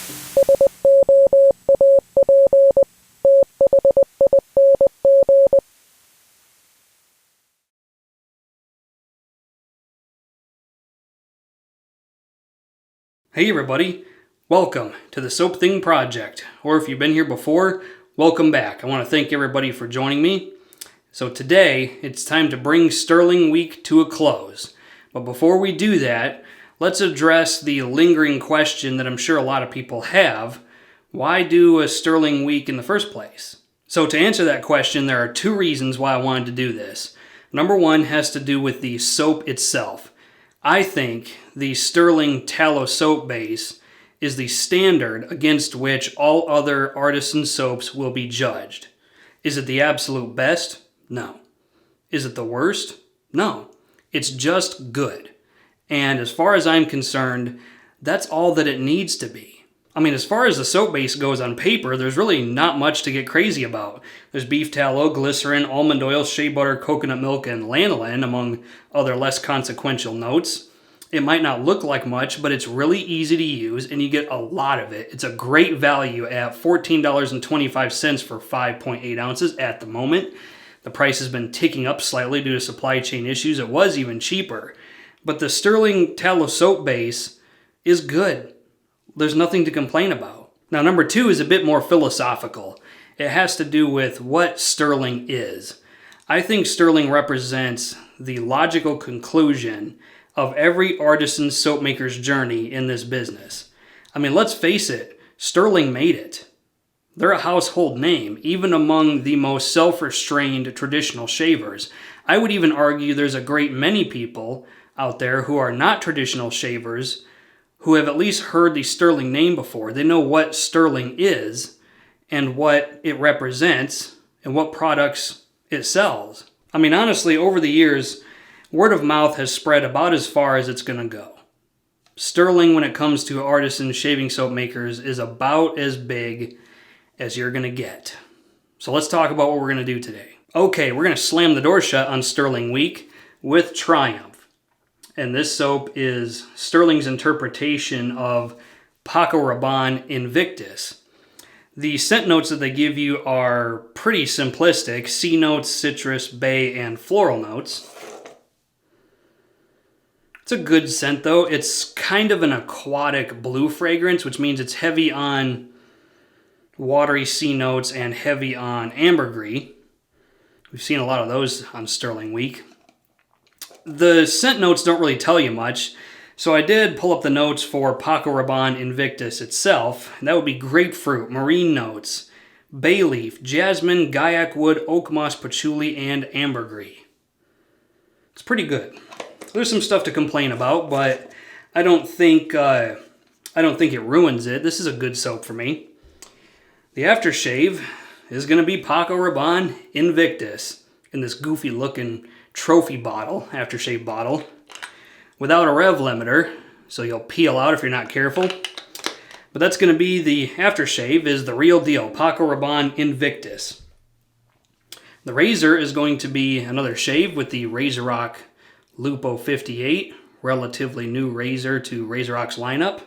Hey everybody, welcome to the Soap Thing Project, or if you've been here before, welcome back. I want to thank everybody for joining me. So today, it's time to bring Stirling Week to a close. But before we do that, let's address the lingering question that I'm sure a lot of people have. Why do a Stirling Week in the first place? So to answer that question, there are two reasons why I wanted to do this. Number one has to do with the soap itself. I think the Stirling tallow soap base is the standard against which all other artisan soaps will be judged. Is it the absolute best? No. Is it the worst? No. It's just good. And as far as I'm concerned, that's all that it needs to be. I mean, as far as the soap base goes on paper, there's really not much to get crazy about. There's beef tallow, glycerin, almond oil, shea butter, coconut milk, and lanolin, among other less consequential notes. It might not look like much, but it's really easy to use, and you get a lot of it. It's a great value at $14.25 for 5.8 ounces at the moment. The price has been ticking up slightly due to supply chain issues. It was even cheaper. But the Stirling tallow soap base is good. There's nothing to complain about. Now, number two is a bit more philosophical. It has to do with what Stirling is. I think Stirling represents the logical conclusion of every artisan soap maker's journey in this business. I mean, let's face it, Stirling made it. They're a household name, even among the most self-restrained traditional shavers. I would even argue there's a great many people out there who are not traditional shavers who have at least heard the Stirling name before. They know what Stirling is and what it represents and what products it sells. I mean, honestly, over the years, word of mouth has spread about as far as it's going to go. Stirling, when it comes to artisan shaving soap makers, is about as big as you're going to get. So let's talk about what we're going to do today. Okay, we're going to slam the door shut on Stirling Week with Triumph. And this soap is Stirling's interpretation of Paco Rabanne Invictus. The scent notes that they give you are pretty simplistic. C notes, citrus, bay, and floral notes. It's a good scent though. It's kind of an aquatic blue fragrance, which means it's heavy on watery C notes and heavy on ambergris. We've seen a lot of those on Stirling Week. The scent notes don't really tell you much, so I did pull up the notes for Paco Rabanne Invictus itself. And that would be grapefruit, marine notes, bay leaf, jasmine, guaiac wood, oak moss, patchouli, and ambergris. It's pretty good. There's some stuff to complain about, but I don't think it ruins it. This is a good soap for me. The aftershave is going to be Paco Rabanne Invictus in this goofy looking trophy bottle, aftershave bottle, without a rev limiter, so you'll peel out if you're not careful. But that's going to be the aftershave, is the real deal, Paco Rabanne Invictus. The razor is going to be another shave with the RazoRock Lupo 58, relatively new razor to RazoRock's lineup.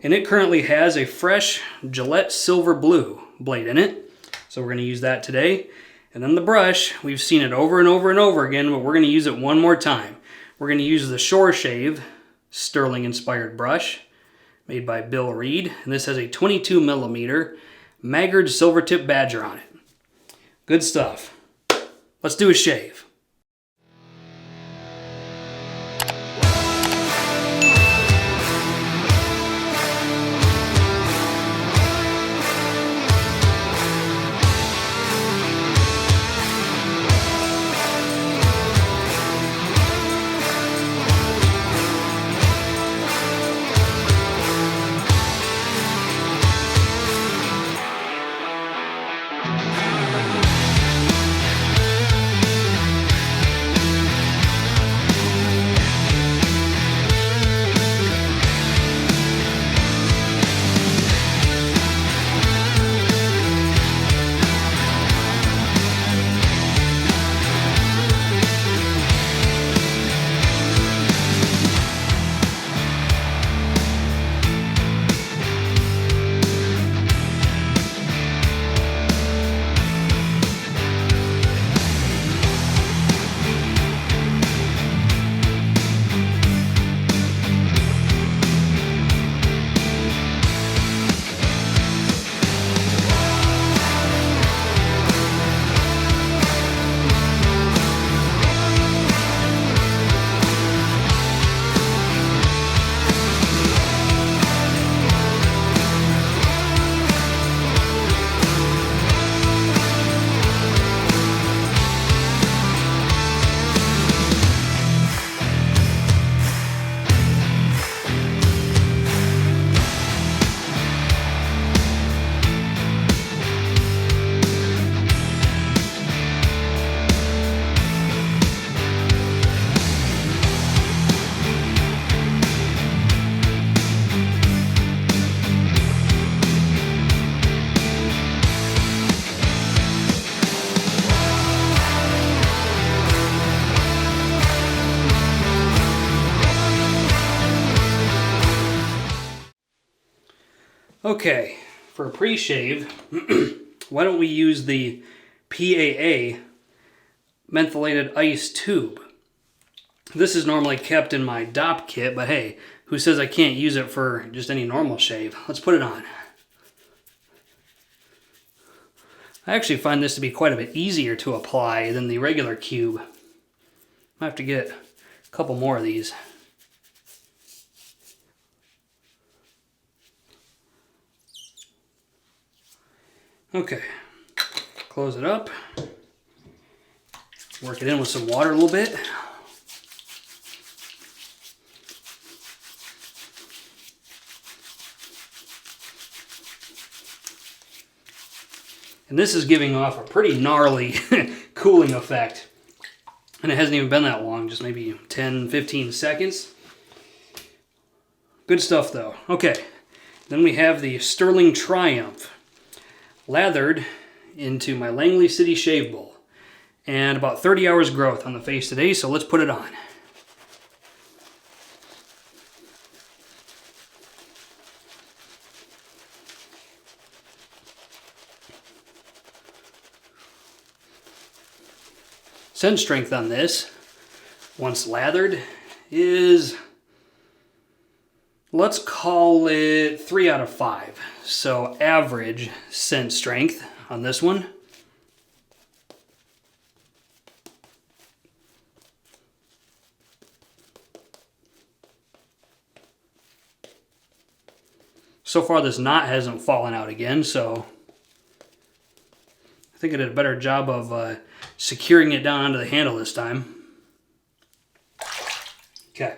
And it currently has a fresh Gillette Silver Blue blade in it, so we're going to use that today. And then the brush, we've seen it over and over and over again, but we're going to use it one more time. We're going to use the Shore Shave Stirling-inspired brush made by Bill Reed. And this has a 22mm Maggard silver tip badger on it. Good stuff. Let's do a shave. Okay, for a pre-shave, why don't we use the PAA mentholated ice tube? This is normally kept in my DOP kit, but hey, who says I can't use it for just any normal shave? Let's put it on. I actually find this to be quite a bit easier to apply than the regular cube. I have to get a couple more of these. Okay, close it up. Work it in with some water a little bit. And this is giving off a pretty gnarly cooling effect. And it hasn't even been that long, just maybe 10, 15 seconds. Good stuff though. Okay, then we have the Stirling Triumph, lathered into my Langley City shave bowl. And about 30 hours growth on the face today, so let's put it on. Scent strength on this, once lathered, is, let's call it 3 out of 5. So average scent strength on this one. So far this knot hasn't fallen out again, so I think I did a better job of securing it down onto the handle this time. Okay.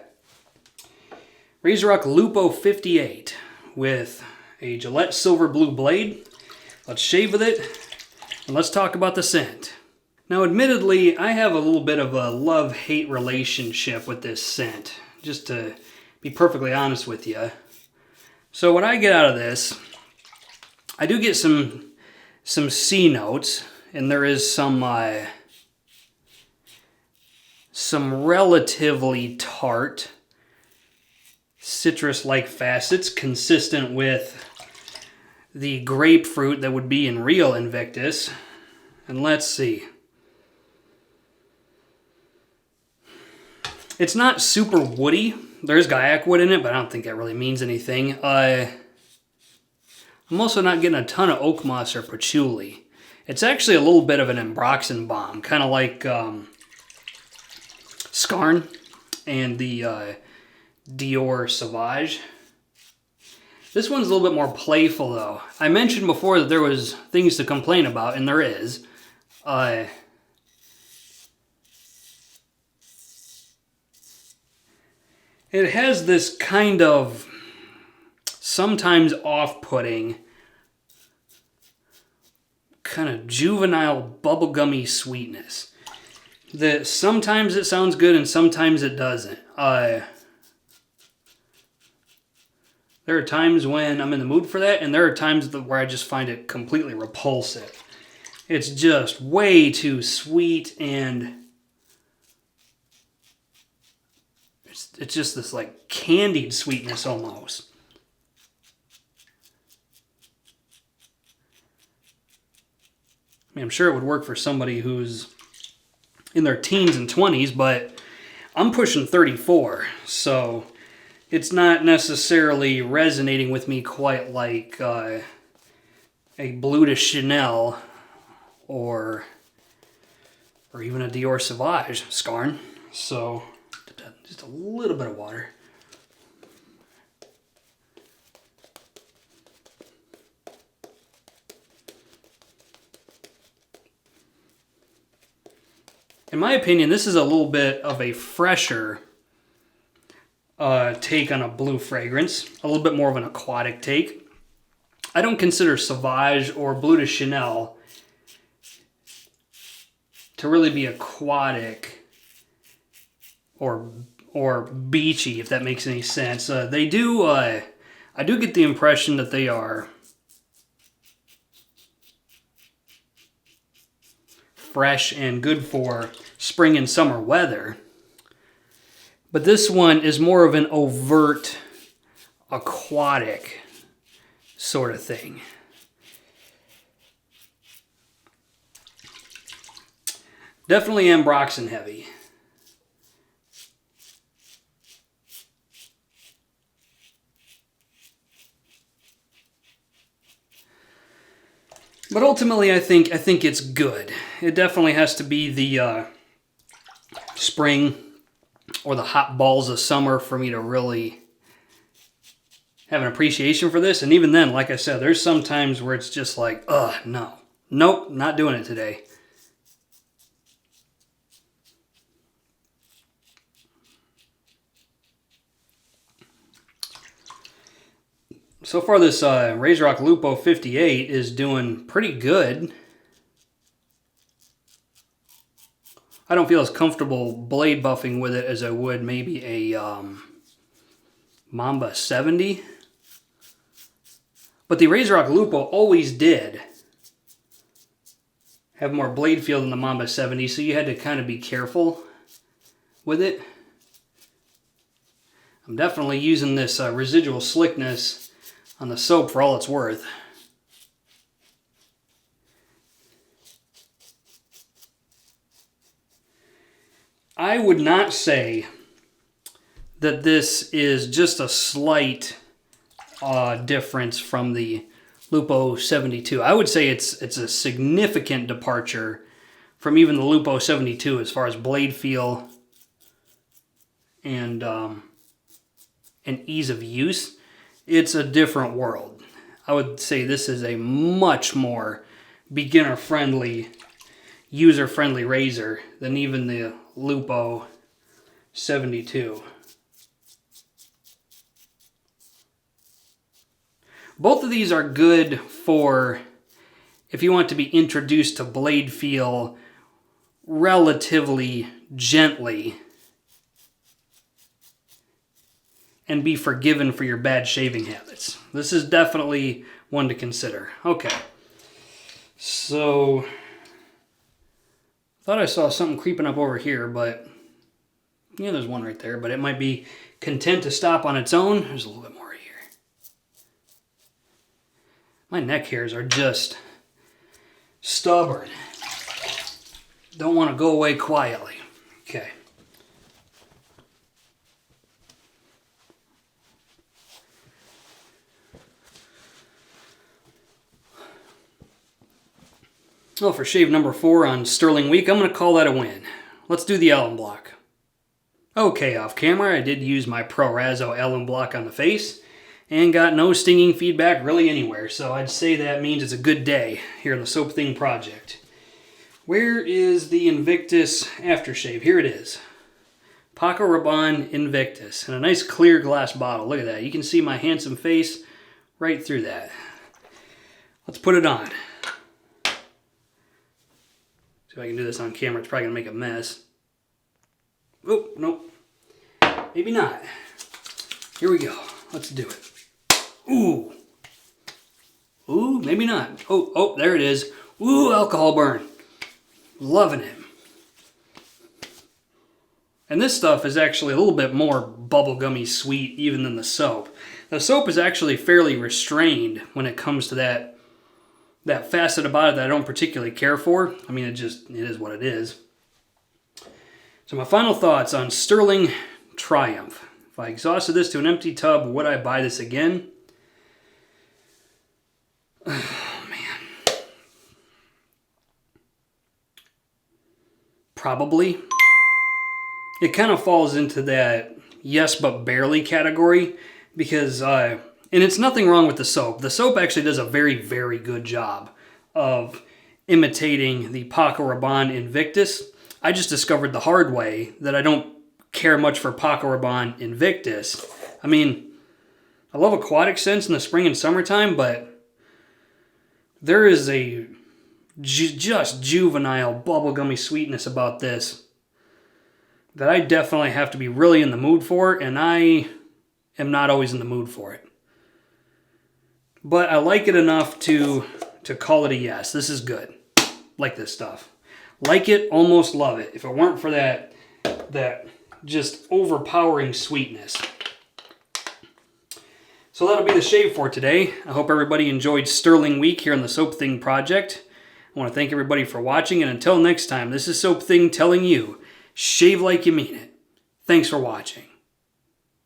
RazoRock Lupo 58 with a Gillette silver blue blade. Let's shave with it, and let's talk about the scent. Now admittedly, I have a little bit of a love-hate relationship with this scent, just to be perfectly honest with you. So what I get out of this, I do get some C notes, and there is some relatively tart citrus-like facets consistent with the grapefruit that would be in real Invictus. And let's see. It's not super woody. There's guaiac wood in it, but I don't think that really means anything. I'm also not getting a ton of oak moss or patchouli. It's actually a little bit of an ambroxan bomb, kind of like Scarn and the Dior Sauvage. This one's a little bit more playful though. I mentioned before that there was things to complain about, and there is. It has this kind of sometimes off-putting, kind of juvenile bubblegummy sweetness. That sometimes it sounds good and sometimes it doesn't. There are times when I'm in the mood for that, and there are times where I just find it completely repulsive. It's just way too sweet, and it's just this like candied sweetness almost. I mean, I'm sure it would work for somebody who's in their teens and 20s, but I'm pushing 34, so it's not necessarily resonating with me quite like a Bleu de Chanel or even a Dior Sauvage Scarn. So just a little bit of water. In my opinion, this is a little bit of a fresher take on a blue fragrance, a little bit more of an aquatic take. I don't consider Sauvage or Bleu de Chanel to really be aquatic or beachy, if that makes any sense. They do. I do get the impression that they are fresh and good for spring and summer weather. But this one is more of an overt aquatic sort of thing. Definitely Ambroxan heavy. But ultimately, I think it's good. It definitely has to be the spring or the hot balls of summer for me to really have an appreciation for this. And even then, like I said, there's some times where it's just like, ugh, no. Nope, not doing it today. So far, this RazoRock Lupo 58 is doing pretty good. I don't feel as comfortable blade buffing with it as I would maybe a Mamba 70. But the RazoRock Lupo always did have more blade feel than the Mamba 70, so you had to kind of be careful with it. I'm definitely using this residual slickness on the soap for all it's worth. I would not say that this is just a slight difference from the Lupo 72. I would say it's a significant departure from even the Lupo 72 as far as blade feel and ease of use. It's a different world. I would say this is a much more beginner-friendly, user-friendly razor than even the Lupo 72. Both of these are good for if you want to be introduced to blade feel relatively gently and be forgiven for your bad shaving habits. This is definitely one to consider. Okay. So, thought I saw something creeping up over here, but yeah, there's one right there, but it might be content to stop on its own. There's a little bit more here. My neck hairs are just stubborn. Don't want to go away quietly. Okay. Well, for shave number 4 on Stirling Week, I'm going to call that a win. Let's do the alum block. Okay, off camera, I did use my Pro Razo alum block on the face and got no stinging feedback really anywhere, so I'd say that means it's a good day here in the Soap Thing project. Where is the Invictus aftershave? Here it is. Paco Rabanne Invictus, in a nice clear glass bottle. Look at that. You can see my handsome face right through that. Let's put it on. See if I can do this on camera. It's probably going to make a mess. Oh, nope. Maybe not. Here we go. Let's do it. Ooh. Ooh, maybe not. Oh, there it is. Ooh, alcohol burn. Loving it. And this stuff is actually a little bit more bubblegummy sweet even than the soap. The soap is actually fairly restrained when it comes to that facet about it that I don't particularly care for. I mean, it is what it is. So my final thoughts on Stirling Triumph. If I exhausted this to an empty tub, would I buy this again? Oh, man. Probably. It kind of falls into that yes but barely category because, and it's nothing wrong with the soap. The soap actually does a very, very good job of imitating the Paco Rabanne Invictus. I just discovered the hard way that I don't care much for Paco Rabanne Invictus. I mean, I love aquatic scents in the spring and summertime, but there is a just juvenile bubblegummy sweetness about this that I definitely have to be really in the mood for, and I am not always in the mood for it. But I like it enough to call it a yes. This is good. Like this stuff. Like it, almost love it. If it weren't for that just overpowering sweetness. So So that'll be the shave for today. I hope everybody enjoyed Stirling Week here on the Soap Thing Project. I want to thank everybody for watching, and until next time, this is Soap Thing telling you, shave like you mean it. Thanks for watching.